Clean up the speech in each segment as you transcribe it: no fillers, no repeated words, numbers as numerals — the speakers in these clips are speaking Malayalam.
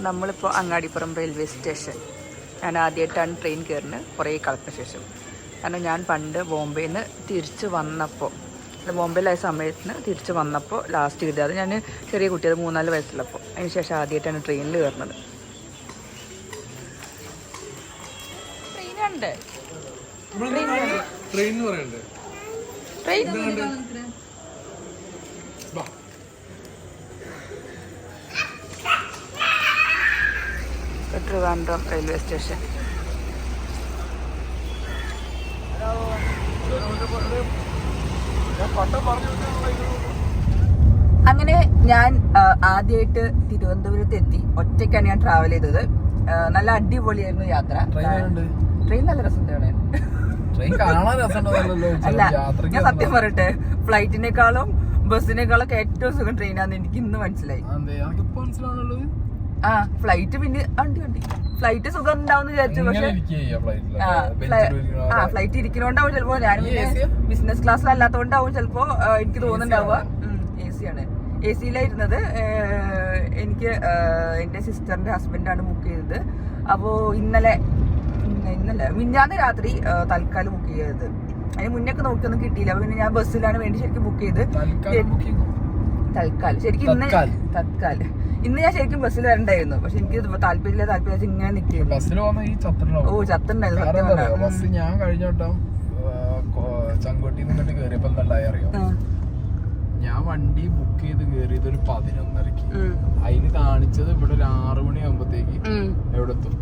നമ്മളിപ്പോൾ അങ്ങാടിപ്പുറം റെയിൽവേ സ്റ്റേഷൻ. ഞാൻ ആദ്യമായിട്ടാണ് ട്രെയിൻ കയറുന്നത് കുറേ കാലത്തിന് ശേഷം. കാരണം ഞാൻ പണ്ട് ബോംബെയിൽ നിന്ന് തിരിച്ച് വന്നപ്പോൾ, ബോംബെയിലായ സമയത്തിന് തിരിച്ച് വന്നപ്പോൾ ലാസ്റ്റ് കയറിയത്. അത് ഞാൻ ചെറിയ കുട്ടി, അത് 3-4 വയസ്സുള്ളപ്പോൾ. അതിന് ശേഷം ആദ്യമായിട്ടാണ് ട്രെയിനിൽ കയറുന്നത്. ട്രെയിനുണ്ട്, ട്രിവാൻഡ്രം റെയിൽവേ സ്റ്റേഷൻ. അങ്ങനെ ഞാൻ ആദ്യമായിട്ട് തിരുവനന്തപുരത്ത് എത്തി. ഒറ്റയ്ക്കാണ് ഞാൻ ട്രാവൽ ചെയ്തത്. നല്ല അടിപൊളിയായിരുന്നു യാത്ര. ട്രെയിൻ നല്ല രസമുണ്ടാണ്. അല്ല, ഞാൻ സത്യം പറയട്ടെ, ഫ്ലൈറ്റിനേക്കാളും ബസ്സിനേക്കാളൊക്കെ ഏറ്റവും സുഖം ട്രെയിനാന്ന് എനിക്ക് ഇന്ന് മനസ്സിലായി. ആ ഫ്ലൈറ്റ് പിന്നെ ഫ്ലൈറ്റ് സുഖം ഉണ്ടാവും വിചാരിച്ചു. പക്ഷെ ഫ്ലൈറ്റ് ഇരിക്കുന്നോണ്ടാവും ചിലപ്പോ. ഞാൻ ബിസിനസ് ക്ലാസ്സിലല്ലാത്തോണ്ടാവും ചിലപ്പോ എനിക്ക് തോന്നുന്നുണ്ടാവുക. AC ആണ്. AC-ലായിരുന്നത്. എനിക്ക് എന്റെ സിസ്റ്ററിന്റെ ഹസ്ബൻഡാണ് ബുക്ക് ചെയ്തത്. അപ്പോ ഇന്നലെ മിഞ്ഞാന്ന് രാത്രി തൽക്കാലം ബുക്ക് ചെയ്തത്. അതിന് മുന്നൊക്കെ നോക്കിയൊന്നും കിട്ടിയില്ല. അപ്പൊ പിന്നെ ഞാൻ ബസ്സിലാണ് വേണ്ടി ശരിക്കും ബുക്ക് ചെയ്ത്. തൽക്കാലം ശരിക്കും ഇന്ന് ഞാൻ ശരിക്കും ബസ്സിൽ വരണ്ടായിരുന്നു. പക്ഷെ എനിക്ക് താല്പര്യം ഇങ്ങനെ നിൽക്കുന്നു. ഓ ചത്തുണ്ടായിരുന്നു. ഞാൻ കഴിഞ്ഞോട്ടം ചങ്കോട്ടി നിന്നിട്ട് കേറിയപ്പോ അറിയോ, ഞാൻ വണ്ടി ബുക്ക് ചെയ്ത് കയറിയത് ഒരു 11:30. അതിന് കാണിച്ചത് ഇവിടെ ഒരു 6 മണിയാകുമ്പോഴത്തേക്ക് എവിടെ എത്തും,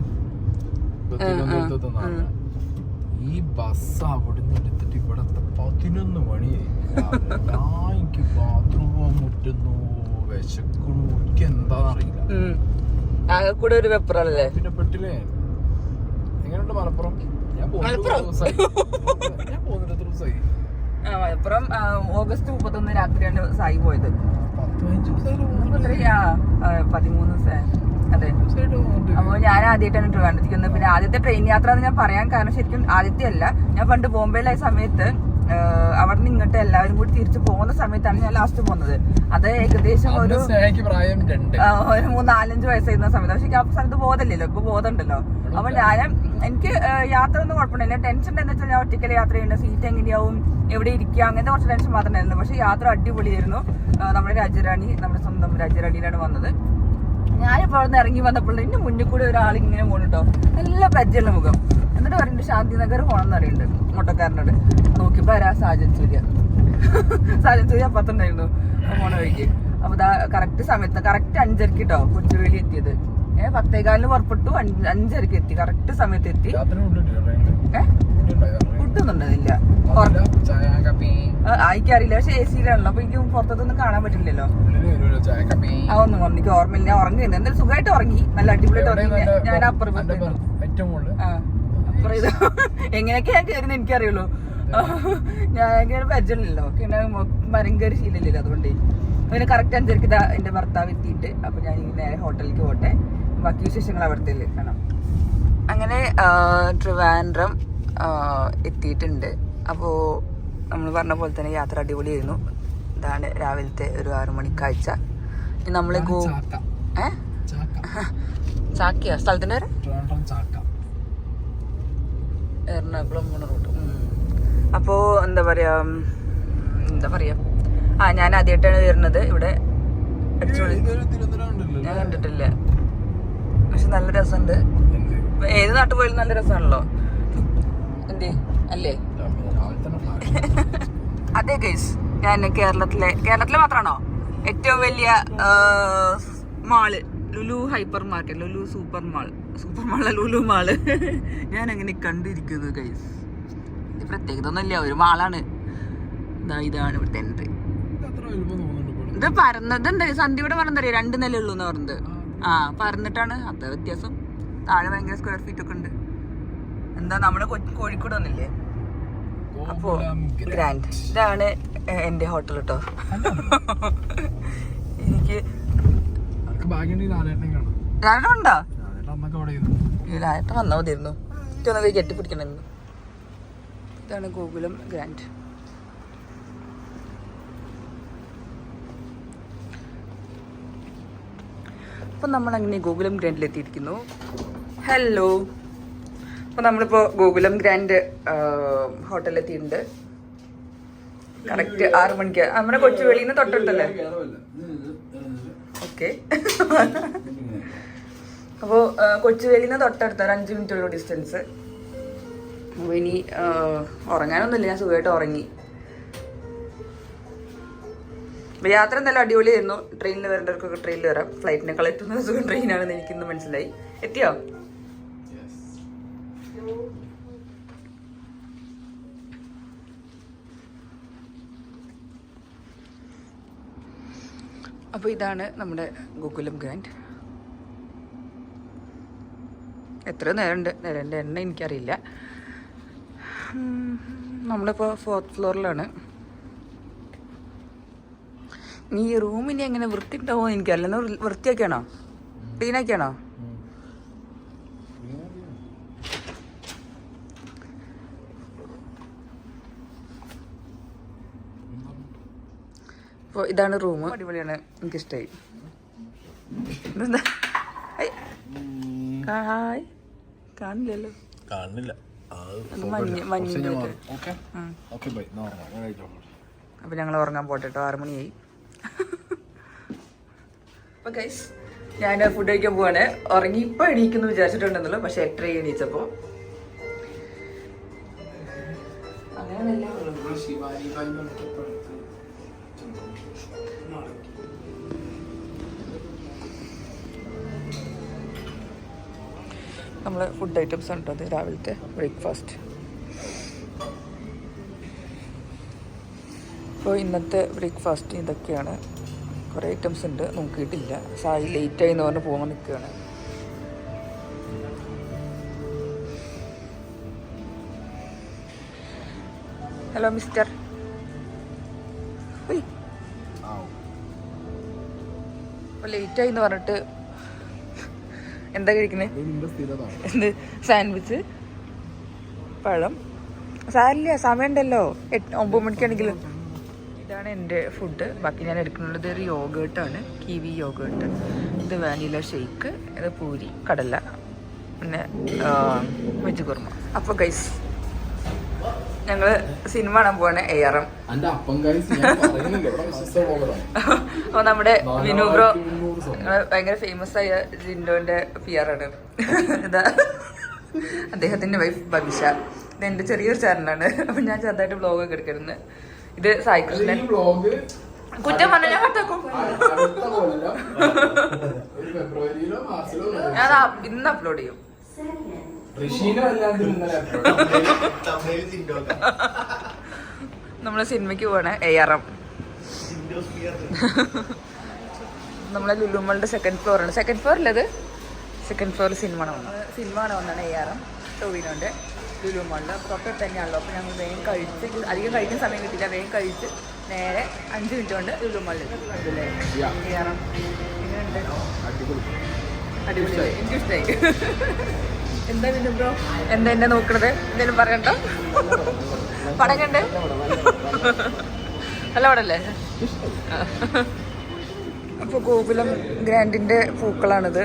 തിരുവനന്തപുരത്ത്. ഈ ബസ് അവിടുന്ന് എടുത്തിട്ട് ഇവിടെ 11 മണിയായി. എനിക്ക് ബാത്റൂം പോകാൻ മുറ്റുന്നു, വിശക്കണു, എനിക്ക് എന്താന്നറിയില്ല. കൂടെ ഒരു വെപ്പറല്ലേ. പിന്നെ പെട്ടില്ലേ. എങ്ങനെയുണ്ട് മലപ്പുറം? ഞാൻ പോകുന്നിട്ട് എത്ര ദിവസമായി? മലപ്പുറം ഓഗസ്റ്റ് 31 രാത്രിയാണ് സായി പോയത്. 13 ദിവസം. അതെ. അപ്പൊ ഞാൻ ആദ്യമായിട്ടാണ് ട്രിവാൻഡ്രത്തേക്ക് വന്നത്. പിന്നെ ആദ്യത്തെ ട്രെയിൻ യാത്ര എന്ന് ഞാൻ പറയാൻ കാരണം ശരിക്കും ആദ്യത്തെ അല്ല. ഞാൻ പണ്ട് ബോംബെയിലായ സമയത്ത് അവിടെ നിന്ന് ഇങ്ങോട്ട് എല്ലാവരും കൂടി തിരിച്ചു പോകുന്ന സമയത്താണ് ഞാൻ ലാസ്റ്റ് പോകുന്നത്. അത് ഏകദേശം ഒരു 3-4-5 വയസ്സായിരുന്ന സമയത്ത്. പക്ഷെ ആ സമയത്ത് ബോധമില്ലല്ലോ, ഇപ്പൊ ബോധമുണ്ടല്ലോ. അപ്പൊ എനിക്ക് യാത്ര ഒന്നും കുഴപ്പമില്ല. ടെൻഷൻ എന്താ വെച്ചാൽ ഞാൻ ഒറ്റയ്ക്കല് യാത്ര ചെയ്യേണ്ട, സീറ്റ് എങ്ങനെയാവും, എവിടെ ഇരിക്കുക, അങ്ങനത്തെ കുറച്ച് ടെൻഷൻ മാത്രം ഉണ്ടായിരുന്നു. പക്ഷെ യാത്ര അടിപൊളിയായിരുന്നു. നമ്മുടെ സ്വന്തം രാജ്യറാണിയിലാണ് വന്നത്. ഞാനിപ്പോൾ അവിടെ നിന്ന് ഇറങ്ങി വന്നപ്പോൾ എന്റെ മുന്നിൽ കൂടെ ഒരാളിങ്ങനെ പോകണുട്ടോ. നല്ല പരിചയമുള്ള മുഖം. എന്നിട്ട് പറയുന്നുണ്ട് ശാന്തിനഗർ പോകണമെന്ന് അറിയുന്നുണ്ട് മോട്ടോക്കാരനോട്. നോക്കിയപ്പോ ആരാ? സാജൻ സൂര്യ അപ്പത്തുണ്ടായിരുന്നു പോണ വഴിക്ക്. അപ്പൊ ഇതാ കറക്റ്റ് സമയത്ത്, കറക്റ്റ് 5:30 കേട്ടോ കൊച്ചുവേളി എത്തിയത്. 10:15 പുറപ്പെട്ടു, 5:30 എത്തി. കറക്റ്റ് സമയത്ത് എത്തി. ഫുഡൊന്നുണ്ടതില്ല, ആയിക്കറിയില്ല. പക്ഷെ AC-ലാണല്ലോ, അപ്പൊ എനിക്ക് പുറത്തൊന്നും കാണാൻ പറ്റില്ലല്ലോ. അതൊന്നും എനിക്ക് ഓർമ്മയില്ല. ഞാൻ ഉറങ്ങിയിരുന്നു, എന്തായാലും സുഖമായിട്ട് ഉറങ്ങി, നല്ല അടിപൊളിയായിട്ട് ഉറങ്ങി. ഞാൻ അപ്പുറം ഇത് എങ്ങനെയൊക്കെ ഞാൻ കയറുന്ന എനിക്കറിയുള്ളൂ. ഞാൻ ഇങ്ങനെ പരിചയമില്ലല്ലോ, മരം കയറി ശീലമില്ലല്ലോ. അതുകൊണ്ട് പിന്നെ കറക്റ്റ് 5:30 ഇതാ എന്റെ ഭർത്താവ് എത്തിയിട്ട്. അപ്പൊ ഞാൻ നേരെ ഹോട്ടലിലേക്ക് പോട്ടെ, ബാക്കി വിശേഷങ്ങൾ അവിടുത്തെ കാണാം. അങ്ങനെ ട്രിവാൻഡ്രം എത്തിയിട്ടുണ്ട്. അപ്പോൾ നമ്മൾ പറഞ്ഞ പോലെ തന്നെ യാത്ര അടിപൊളിയായിരുന്നു. ഇതാണ് രാവിലത്തെ ഒരു 6 മണി കാഴ്ച. നമ്മള് ചാക്കിയ സ്ഥലത്തിന്റെ പേര് എറണാകുളം റൂട്ട്. അപ്പോൾ എന്താ പറയാ ഞാൻ ആദ്യമായിട്ടാണ് വരുന്നത് ഇവിടെ. അടിച്ചുപൊളി, ഞാൻ കണ്ടിട്ടില്ല. പക്ഷെ നല്ല രസമുണ്ട്. ഏത് നാട്ടിൽ പോയാലും നല്ല രസമാണല്ലോ. എന്തേ അല്ലേ? അതെ ഗൈസ്, ഞാൻ കേരളത്തിലെ മാത്രമാണോ ഏറ്റവും വലിയ mall Lulu hyper market, Lulu super mall ഞാൻ അങ്ങനെ കണ്ടിരിക്കുന്നു ഗൈസ്. ഇത് പ്രത്യേകത ഒന്നുമില്ല, ഒരു മാളാണ്. ഇതാണ് ഇവിടുത്തെ എൻട്രി. ഇത് പരന്നതുണ്ട്. സന്ധ്യയുടെ പറഞ്ഞറിയാം 2 നില ഉള്ളൂ എന്ന് പറഞ്ഞത്. പരന്നിട്ടാണ് അത്ര വ്യത്യാസം. താഴെ ഭയങ്കര സ്ക്വയർ ഫീറ്റ് ഒക്കെ ഉണ്ട്. എന്താ നമ്മുടെ കോഴിക്കോട് വന്നില്ലേ? അപ്പോ ഗ്രാൻഡ് ഇതാണ് എന്റെ ഹോട്ടൽ കേട്ടോ. എനിക്ക് ലാലേട്ടനുണ്ടോ? ലാലേട്ടൻ വന്നാ മതിയായിരുന്നു. ഇതൊന്നും കെട്ടിപ്പിടിക്കണമായിരുന്നു. ഇതാണ് ഗോകുലം ഗ്രാൻഡ്. അപ്പം നമ്മളങ്ങനെ ഗോകുലം ഗ്രാൻഡിലെത്തിയിരിക്കുന്നു. ഹലോ. അപ്പോൾ നമ്മളിപ്പോൾ ഗോകുലം ഗ്രാൻഡ് ഹോട്ടലിലെത്തിയിട്ടുണ്ട്. കറക്റ്റ് 6 മണിക്ക്. നമ്മുടെ കൊച്ചുവേളിയിൽ നിന്ന് തൊട്ടടുത്തല്ലേ? ഓക്കെ. അപ്പോൾ കൊച്ചുവേലിയിൽ നിന്ന് തൊട്ടടുത്ത ഒരു 5 മിനിറ്റുള്ള ഡിസ്റ്റൻസ്. അപ്പോൾ ഇനി ഉറങ്ങാനൊന്നുമില്ല, ഞാൻ സുഖമായിട്ട് ഉറങ്ങി. അപ്പോൾ യാത്ര എന്തായാലും അടിപൊളിയായിരുന്നു. ട്രെയിനിൽ വരേണ്ടവർക്കൊക്കെ ട്രെയിനിൽ വരാം. ഫ്ലൈറ്റിനേക്കാൾ ഏറ്റവും സുഖം ട്രെയിനാണെന്ന് എനിക്കിന്ന് മനസ്സിലായി. എത്തിയോ? അപ്പോൾ ഇതാണ് നമ്മുടെ ഗോകുലം ഗ്രാൻഡ്. എത്ര നേരമുണ്ട്, നേരൻ്റെ എണ്ണ എനിക്കറിയില്ല. നമ്മളിപ്പോൾ 4th ഫ്ലോറിലാണ്. നീ റൂമിനി എങ്ങനെ വൃത്തി ഉണ്ടാവുമോ എനിക്കല്ല. വൃത്തിയാക്കിയാണോ, ക്ലീനാക്കിയാണോ? അപ്പോൾ ഇതാണ് റൂം. അടിപൊളിയാണ്, എനിക്കിഷ്ടമായി. ഇതെന്താ ഹായ് കാണില്ലല്ലോ, കാണില്ല. അപ്പൊ ഞങ്ങൾ ഉറങ്ങാൻ പോട്ടെ കേട്ടോ. 6 മണിയായി. അപ്പൊ ഗൈസ് ഞാൻ ഫുഡ് കഴിക്കാൻ പോവാണ്. ഉറങ്ങി ഇപ്പൊ എണീക്കുന്നു വിചാരിച്ചിട്ടുണ്ടെന്നുള്ളൂ. പക്ഷെ 8:30 എണീച്ചപ്പോ അങ്ങനെ നമ്മൾ ഫുഡ് ഐറ്റംസ് ആണ് അത് രാവിലത്തെ ബ്രേക്ക്ഫാസ്റ്റ്. അപ്പോൾ ഇന്നത്തെ ബ്രേക്ക്ഫാസ്റ്റ് ഇതൊക്കെയാണ്. കുറേ ഐറ്റംസ് ഉണ്ട്, നോക്കിയിട്ടില്ല. സായി ലേറ്റായി എന്ന് പറഞ്ഞ് പോകാൻ നിൽക്കുകയാണ്. Hello mister. അപ്പോൾ ലേറ്റായി എന്ന് പറഞ്ഞിട്ട് എന്താ കഴിക്കുന്നത്? എന്ത്? സാൻഡ്വിച്ച്, പഴം. സാരില്ല, സമയമുണ്ടല്ലോ. 9 മണിക്കാണെങ്കിലും. ഇതാണ് എൻ്റെ ഫുഡ്. ബാക്കി ഞാൻ എടുക്കുന്നുള്ളത് ഒരു യോഗേർട്ടാണ്, കിവി യോഗേർട്ട്. ഇത് വാനില ഷേക്ക്, ഇത് പൂരി, കടല, പിന്നെ വെജ് കുർമ. അപ്പോൾ ഗൈസ് ഞങ്ങൾ സിനിമ കാണാൻ പോവാണ്. ARM. അപ്പോൾ നമ്മുടെ വിനു ബ്രോ ഭയങ്കര ഫേമസ് ആയ ജിൻഡോന്റെ PR ആണ്. ഇതാ അദ്ദേഹത്തിന്റെ വൈഫ് ഭവിഷ. ഇത് എൻ്റെ ചെറിയൊരു ചാനലാണ്. അപ്പൊ ഞാൻ ചെറുതായിട്ട് വ്ലോഗൊക്കെ എടുക്കുന്നത്. ഇത് സായി കൃഷ്ണൻ. കുറ്റം പറഞ്ഞ ഞാൻ കട്ടാക്കും. ഞാൻ ഇന്ന് അപ്ലോഡ് ചെയ്യും. നമ്മള് സിനിമയ്ക്ക് പോവാണ്. ARM. നമ്മളെ ലുലുമളുടെ 2nd ഫ്ലോറാണ്. 2nd ഫ്ലോറിലത് 2nd ഫ്ലോറിൽ സിനിമ കാണാൻ വന്നാണ്. ARM ടോവിനോന്റെ ലുലുമളുടെ. അപ്പോൾ തൊട്ടടുത്ത് തന്നെയാണല്ലോ. അപ്പോൾ ഞങ്ങൾ വേഗം കഴിച്ച്, അധികം കഴിക്കുന്ന സമയം കിട്ടില്ല, വേഗം കഴിച്ച് നേരെ 5 മിനിറ്റ് കൊണ്ട് ലുലുമളിൽ. അതല്ലേ ARM എങ്ങനെയുണ്ട്? അടിപൊളി, എനിക്കിഷ്ടമായി. എന്താ പിന്നെ ബ്രോ, എന്താ എന്നെ നോക്കണത്? എന്തെങ്കിലും പറയണ്ടോ? പടം കണ്ട് നല്ല പടല്ലേ? അപ്പോൾ ഗോകുലം ഗ്രാൻഡിൻ്റെ പൂക്കളാണിത്.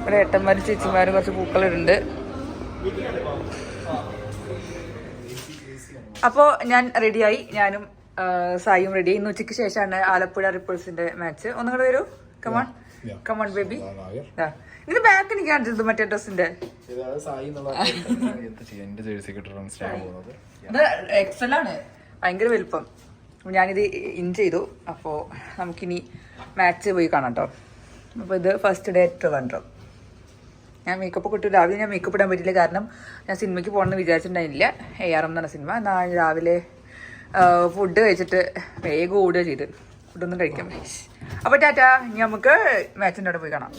ഇവിടെ ഏട്ടന്മാരും ചേച്ചിമാരും കുറച്ച് പൂക്കളുണ്ട്. അപ്പോൾ ഞാൻ റെഡിയായി, ഞാനും സായിയും റെഡിയായി. ഇന്ന് ഉച്ചയ്ക്ക് ശേഷമാണ് ആലപ്പുഴ റിപ്പിൾസിന്റെ മാച്ച്. ഒന്നും കൂടെ വരൂ. Come on baby. ഇതിന് ബാക്ക് എനിക്ക് കാണിച്ചത് മറ്റേ ഡ്രസ്സിന്റെ. ഇത് XL ആണ്, ഭയങ്കര വലുപ്പം. ഞാനിത് ഇൻ ചെയ്തു. അപ്പോൾ നമുക്കിനി മാച്ച് പോയി കാണാം കേട്ടോ. അപ്പോൾ ഇത് ഫസ്റ്റ് ഡേ ട്രിവാൻഡ്രം. ഞാൻ മേക്കപ്പ് ഇട്ടു. രാവിലെ ഞാൻ മേക്കപ്പ് ഇടാൻ പറ്റില്ല, കാരണം ഞാൻ സിനിമയ്ക്ക് പോകണമെന്ന് വിചാരിച്ചിട്ടുണ്ടായില്ല. ARM എന്ന് പറഞ്ഞ സിനിമ. എന്നാൽ രാവിലെ ഫുഡ് കഴിച്ചിട്ട് വേഗം ഓടുക ചെയ്ത്. ഫുഡൊന്നും കഴിക്കാൻ. അപ്പോൾ ടാറ്റാ, ഇനി നമുക്ക് മാച്ചിൻ്റെ അവിടെ പോയി കാണാം.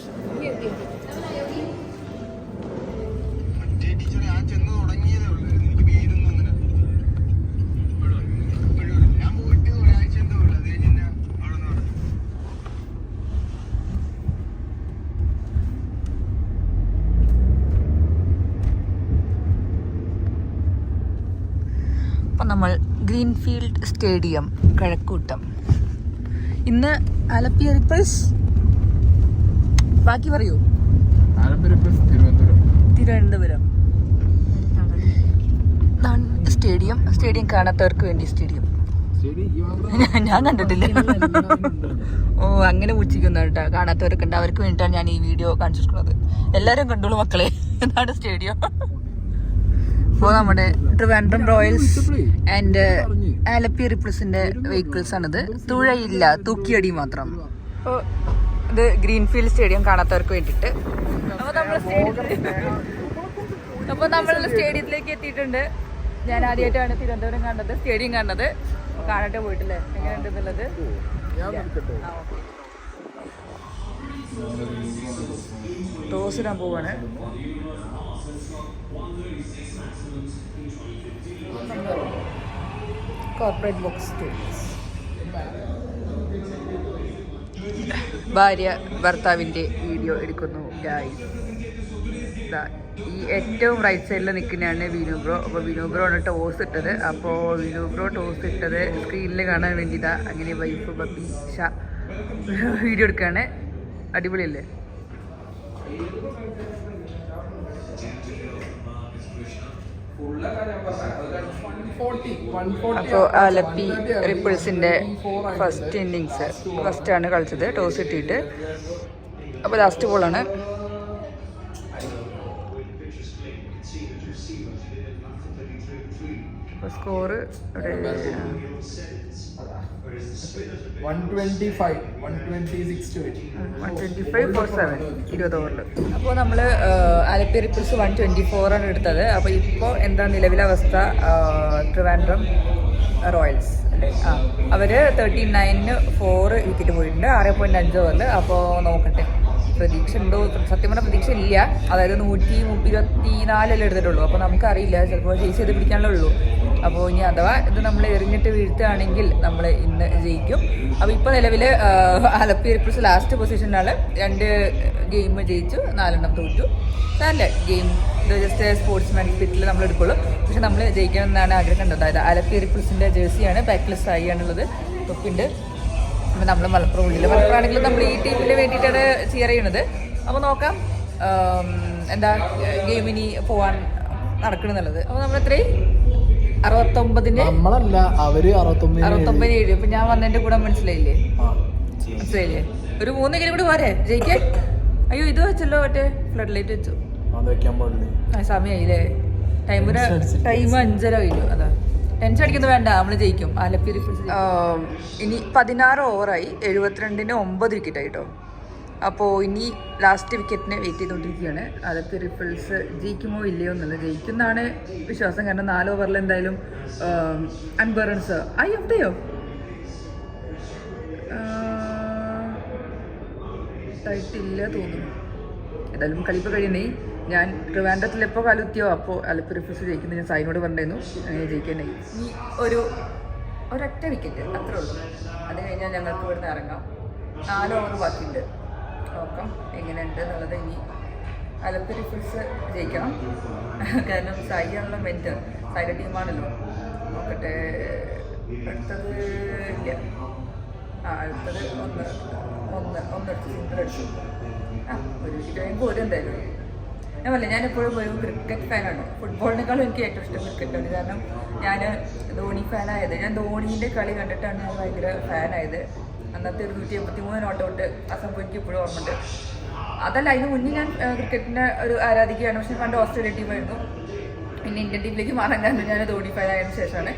അപ്പം നമ്മൾ ഗ്രീൻഫീൽഡ് സ്റ്റേഡിയം കഴക്കൂട്ടം. ഇന്ന് ആലപ്പി റിപ്പിൾസ്. ബാക്കി പറയൂ. തിരുവനന്തപുരം സ്റ്റേഡിയം കാണാത്തവർക്ക് വേണ്ടി സ്റ്റേഡിയം. ഞാൻ കണ്ടിട്ടില്ല. ഓ അങ്ങനെ ഉച്ചയ്ക്കുന്ന കേട്ടോ. കാണാത്തവരൊക്കെ ഉണ്ട്, അവർക്ക് വേണ്ടിയിട്ടാണ് ഞാൻ ഈ വീഡിയോ കാണിച്ചിരിക്കുന്നത്. എല്ലാവരും കണ്ടോളൂ മക്കളെ, എന്താണ് സ്റ്റേഡിയം. അപ്പോൾ നമ്മുടെ ട്രിവാൻഡ്രം റോയൽസ് ആൻഡ് ആലപ്പി റിപ്പിൾസിന്റെ വെഹിക്കിൾസ് ആണിത്. തുഴയില്ല, തൂക്കിയടി മാത്രം. അപ്പോൾ ഇത് ഗ്രീൻഫീൽഡ് സ്റ്റേഡിയം കാണാത്തവർക്ക് വേണ്ടിയിട്ട്. അപ്പോൾ നമ്മൾ സ്റ്റേഡിയത്തിലേക്ക് എത്തിയിട്ടുണ്ട്. ഞാൻ ആദ്യമായിട്ടാണ് തിരുവനന്തപുരം കാണുന്നത്, സ്റ്റേഡിയം കാണുന്നത്. കാണട്ടെ പോയിട്ടില്ലേ എങ്ങനെയുണ്ടെന്നുള്ളത്. ടോസ് ഇടാൻ പോവാണ്. കോർപ്പറേറ്റ് ബോക്സ് ഭാര്യ ഭർത്താവിൻ്റെ വീഡിയോ എടുക്കുന്നു ഗായ്സ്. ഈ ഏറ്റവും റൈറ്റ് സൈഡിൽ നിൽക്കുന്നതാണ് വിനു ബ്രോ. അപ്പോൾ വിനു ബ്രോ ആണ് ടോസ് ഇട്ടത്. അപ്പോൾ വിനു ബ്രോ ടോസ് ഇട്ടത് സ്ക്രീനിൽ കാണാൻ വേണ്ടിയിട്ടാ. അങ്ങനെ വൈഫ് ബബി ഷാ വീഡിയോ എടുക്കുകയാണ്. അടിപൊളിയല്ലേ? അപ്പോൾ ആലപ്പി റിപ്പിൾസിൻ്റെ ഫസ്റ്റ് ഇന്നിങ്സ് ഫസ്റ്റാണ് കളിച്ചത് ടോസ് ഇട്ടിട്ട്. അപ്പോൾ ലാസ്റ്റ് ബോളാണ്. സ്കോർ 20 ഓവറിൽ. അപ്പോൾ നമ്മൾ ആലപ്പി റിപ്പിൾസ് 124 ആണ് എടുത്തത്. അപ്പോൾ ഇപ്പോൾ എന്താ നിലവിലെ അവസ്ഥ? ട്രിവാൻഡ്രം റോയൽസ് അല്ലേ, അവർ 39-ന് 4 വിക്കറ്റ് പോയിട്ടുണ്ട് 6.5 ഓവറിൽ. അപ്പോൾ നോക്കട്ടെ, പ്രതീക്ഷ ഉണ്ടോ? സത്യം പറഞ്ഞാൽ പ്രതീക്ഷ ഇല്ല. അതായത് 124 എടുത്തിട്ടുള്ളൂ. അപ്പോൾ നമുക്കറിയില്ല, ചിലപ്പോൾ ചേസ് ചെയ്ത് പിടിക്കാനേ ഉള്ളൂ. അപ്പോൾ ഇനി അഥവാ ഇത് നമ്മൾ എറിഞ്ഞിട്ട് വീഴ്ത്തുകയാണെങ്കിൽ നമ്മൾ ഇന്ന് ജയിക്കും. അപ്പോൾ ഇപ്പോൾ നിലവിൽ ആലപ്പി റിപ്പിൾസ് ലാസ്റ്റ് പൊസിഷനിലാണ്. 2 ഗെയിം ജയിച്ചു, 4 തോറ്റു. നല്ല ഗെയിം, ഇത് ജസ്റ്റ് സ്പോർട്സ്മാൻ സ്പിരിറ്റിൽ നമ്മൾ എടുക്കുള്ളൂ. പക്ഷെ നമ്മൾ ജയിക്കണമെന്നാണ് ആഗ്രഹം കണ്ടത്. അതായത് ആലപ്പി റിപ്പിൾസിൻ്റെ ജേഴ്സിയാണ്, ബാക്ക്ലെസ് ആയി ആണുള്ളത്, തൊപ്പിണ്ട്. അപ്പോൾ നമ്മൾ മലപ്പുറം ഉള്ളിൽ മലപ്പുറമാണെങ്കിലും നമ്മൾ ഈ ടീമിന് വേണ്ടിയിട്ടാണ് ചിയർ ചെയ്യണത്. അപ്പോൾ നോക്കാം എന്താ ഗെയിമിനി പോവാൻ നടക്കണമെന്നുള്ളത്. അപ്പോൾ നമ്മൾ എത്രയും 69-ന് 69-7. ഇപ്പൊ ഞാൻ വന്നതിന്റെ കൂടെ മനസ്സിലായില്ലേ? ഒരു 3 ഗെയിം കൂടി പോരെ ജയിക്കാൻ. അയ്യോ ഇത് വെച്ചല്ലോ, മറ്റേ ഫ്ലഡ് ലൈറ്റ് വെച്ചു. സമയമായില്ലേ? ടൈം 5:30 കഴിഞ്ഞു. അതാ ടെൻഷൻ അടിക്കുന്നത് വേണ്ട, നമ്മൾ ജയിക്കും. ആലപ്പി റിപ്പിൾസ് ഇനി 16 ഓവറായി, 72-ന് 9 വിക്കറ്റ് ആയിട്ടോ. അപ്പോൾ ഇനി ലാസ്റ്റ് വിക്കറ്റിന് വെയിറ്റ് ചെയ്തുകൊണ്ടിരിക്കുകയാണ്. ആലപ്പി റിപ്പിൾസ് ജയിക്കുമോ ഇല്ലയോ എന്നുള്ളത്. ജയിക്കുന്നതാണ് വിശ്വാസം. കാരണം 4 ഓവറിൽ എന്തായാലും 50 റൺസ് ആയി. എവിടെയോ ആയിട്ടില്ല തോന്നുന്നു. ഏതായാലും കളിപ്പോൾ കഴിയണേ. ഞാൻ ട്രിവാൻഡ്രത്തിൽ എപ്പോൾ കാലുത്തിയോ അപ്പോൾ ആലപ്പി റിപ്പിൾസ് ജയിക്കുന്നത് ഞാൻ സായിനോട് പറഞ്ഞിരുന്നു. അങ്ങനെ ജയിക്കണ്ടേ. ഇനി ഒരൊറ്റ വിക്കറ്റ് അത്രേ ഉള്ളൂ. അത് കഴിഞ്ഞാൽ ഞങ്ങൾക്ക് ഇവിടുന്ന് ഇറങ്ങാം. 4 ഓവർ ബാക്കിയുണ്ട്. നോക്കാം എങ്ങനെയുണ്ട് എന്നുള്ളത്. ഇനി ആലപ്പി റിപ്പിൾസ് ജയിക്കണം. കാരണം സായിയാണല്ലോ മെൻറ്റർ, സായിയുടെ ടീമാണല്ലോ. നോക്കട്ടെ. അടുത്തത് ഇല്ല. അടുത്തത് ഒന്നടിച്ചു, സിംഗിൾ അടിച്ചു. ഒരു വിക്കറ്റ് കഴിയുമ്പോൾ ഒരു എന്തായാലും. ഞാൻ പറഞ്ഞില്ല, ഞാനെപ്പോഴും ഒരു ക്രിക്കറ്റ് ഫാനാണ്. ഫുട്ബോളിനേക്കാളും എനിക്ക് ഏറ്റവും ഇഷ്ടം ക്രിക്കറ്റാണ്. കാരണം ഞാൻ ധോണി ഫാനായത്. ഞാൻ ധോണീൻ്റെ കളി കണ്ടിട്ടാണ് ഞാൻ ഭയങ്കര ഫാനായത്. അന്നത്തെ 183 നോട്ട് ഔട്ട് ആ സംഭവം എനിക്ക് ഇപ്പോഴും ഓർമ്മയുണ്ട്. അതല്ല, അതിന് മുന്നേ ഞാൻ ക്രിക്കറ്റിൻ്റെ ഒരു ആരാധിക്കുകയാണ്. പക്ഷെ പണ്ട് ഓസ്ട്രേലിയ ടീമായിരുന്നു. പിന്നെ ഇന്ത്യൻ ടീമിലേക്ക് മാറാൻ കാരണം ഞാൻ ധോണി ഫാനായതിനു ശേഷമാണ്.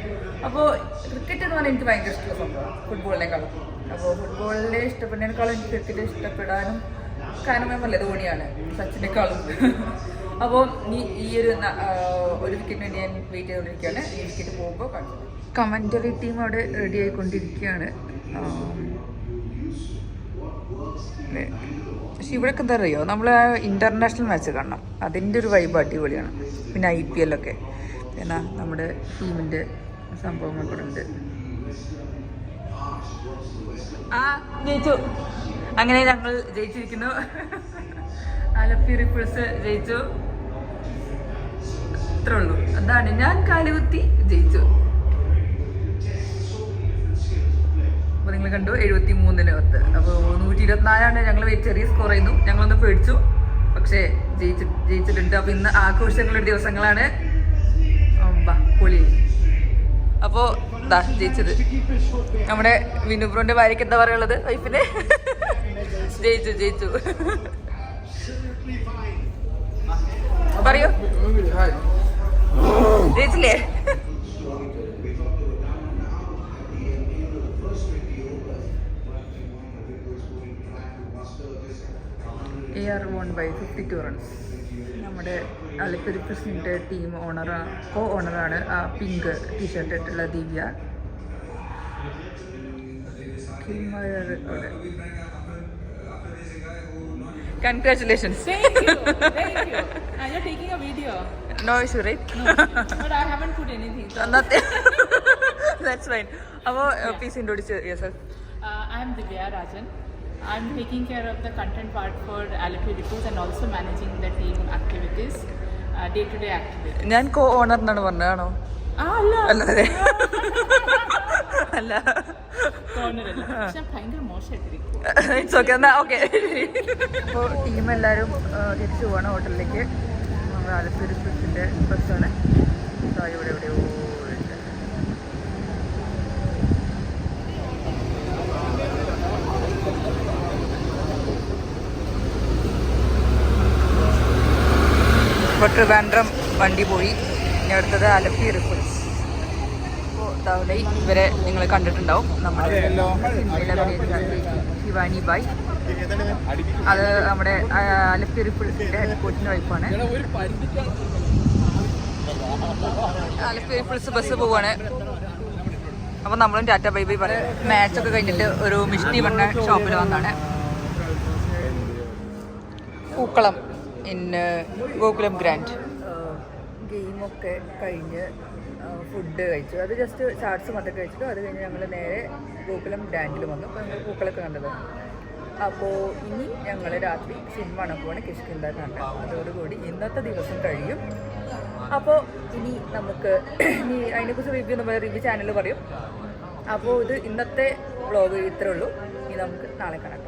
അപ്പോൾ ക്രിക്കറ്റ് എന്ന് പറഞ്ഞാൽ എനിക്ക് ഭയങ്കര ഇഷ്ടമുള്ള സംഭവമാണ് ഫുട്ബോളിനേക്കാളും. അപ്പോൾ ഫുട്ബോളിനെ ഇഷ്ടപ്പെടുന്നതിനേക്കാളും എനിക്ക് ക്രിക്കറ്റ് ഇഷ്ടപ്പെടാനും കാരണം പറഞ്ഞില്ലേ ധോണിയാണ്, സച്ചിനേക്കാളും. അപ്പോൾ ഈ ഒരു വിക്കറ്റിന് വേണ്ടി ഞാൻ വെയിറ്റ് ചെയ്തുകൊണ്ടിരിക്കുകയാണ്. ഈ വിക്കറ്റ് പോകുമ്പോൾ കാണിച്ചു. കമൻ്ററി ടീം അവിടെ റെഡി ആയിക്കൊണ്ടിരിക്കുകയാണ്. പക്ഷെ ഇവിടെയൊക്കെ എന്താ അറിയോ, നമ്മൾ ഇൻ്റർനാഷണൽ മാച്ച് കാണണം. അതിൻ്റെ ഒരു വൈബ് അടിപൊളിയാണ്. പിന്നെ IPL ഒക്കെ എന്നാ നമ്മുടെ ടീമിൻ്റെ സംഭവങ്ങൾ കൂടെ ഉണ്ട്. ജയിച്ചു. അങ്ങനെ ഞങ്ങൾ ജയിച്ചിരിക്കുന്നു. ആലപ്പി റിപ്പിൾസ് ജയിച്ചു. അത്രേ ഉള്ളൂ. അതാണ്, ഞാൻ കാലുകുത്തി ജയിച്ചു. അപ്പോൾ നിങ്ങൾ കണ്ടു 73-10. അപ്പോൾ 124 ഞങ്ങൾ ചെറിയ സ്കോർ ചെയ്യുന്നു. ഞങ്ങളൊന്ന് പേടിച്ചു, പക്ഷേ ജയിച്ചിട്ടുണ്ട്. അപ്പോൾ ഇന്ന് ആഘോഷങ്ങളുടെ ദിവസങ്ങളാണ്. പൊളി. അപ്പോൾ ഇതാ ജയിച്ചത് നമ്മുടെ വിനുബ്രോന്റെ ഭാര്യയ്ക്ക്. എന്താ പറയുള്ളത് വൈഫിന്? ജയിച്ചു പറയൂ. ജയിച്ചില്ലേ? AR won by 52 runs. നമ്മുടെ അലപ്പുരി പ്രസിഡന്റ് ടീം കോ ഓണറാണ് ആ പിങ്ക് ടീഷർട്ട് ഇട്ടുള്ള Divya. Congratulations. Thank you. You're taking a video. No issue, right? No, but I haven't put anything. So. Nothing. That's fine. About please introduce yourself. I'm Divya Rajan. I'm taking care of the content part for Alappuzha Reports and also managing the team activities, day-to-day activities. ഞാൻ കോ ഓണർ എന്നാണ് പറഞ്ഞതാണോ? അല്ല അതെ അല്ല ഭയങ്കര മോശമായിട്ടിരിക്കും. ഇറ്റ്സ് ഓക്കെ എന്നാ ഓക്കെ. അപ്പോൾ ടീം എല്ലാവരും തിരിച്ചു പോവാണ് ഹോട്ടലിലേക്ക്. നമ്മൾ ആലപ്പുഴ സ്പെഷ്യലിൻ്റെ ബസ്സാണ്. ഇവിടെ എവിടെയോ ഇപ്പോൾ ട്രിവാൻഡ്രം വണ്ടി പോയി. ഇനി അടുത്തത് ആലപ്പി റിഫ്രഷ്. അപ്പോൾ ഇതാവിടെ ഇവരെ നിങ്ങൾ കണ്ടിട്ടുണ്ടാവും. നമ്മുടെ ശിവാനി ബായ്, അത് നമ്മുടെ ആലപ്പി റിഫ്രഷിൻ്റെ ഹെഡ് കോച്ചിൻ്റെ വൈഫാണ്. ആലപ്പി റിഫ്രഷ് ബസ് പോവാണ്. അപ്പോൾ നമ്മളും ടാറ്റ ബൈ ബൈ പറയാം. മാച്ചൊക്കെ കഴിഞ്ഞിട്ട് ഒരു മിഷ്ടി പറഞ്ഞ ഷോപ്പിൽ വന്നാണ്. പൂക്കളം ഗോകുലം ഗ്രാൻഡ്. ഗെയിമൊക്കെ കഴിഞ്ഞ് ഫുഡ് കഴിച്ചു. അത് ജസ്റ്റ് ചാട്സ് മാത്രം കഴിച്ചിട്ടു. അത് കഴിഞ്ഞ് ഞങ്ങൾ നേരെ ഗോകുലം ഗ്രാൻഡിൽ വന്നു. അപ്പോൾ ഞങ്ങൾ പൂക്കളൊക്കെ കണ്ടത്. അപ്പോൾ ഇനി ഞങ്ങൾ രാത്രി സിനിമ കാണുമ്പോഴാണ് കിഷ്കിന്ദ കണ്ടത്. അതോടുകൂടി ഇന്നത്തെ ദിവസം കഴിയും. അപ്പോൾ ഇനി നമുക്ക് ഇനി അതിനെക്കുറിച്ച് റിവ്യൂ ചാനൽ പറയും. അപ്പോൾ ഇത് ഇന്നത്തെ വ്ളോഗ് ഇത്രേ ഉള്ളൂ. ഇനി നമുക്ക് നാളെ കാണാം.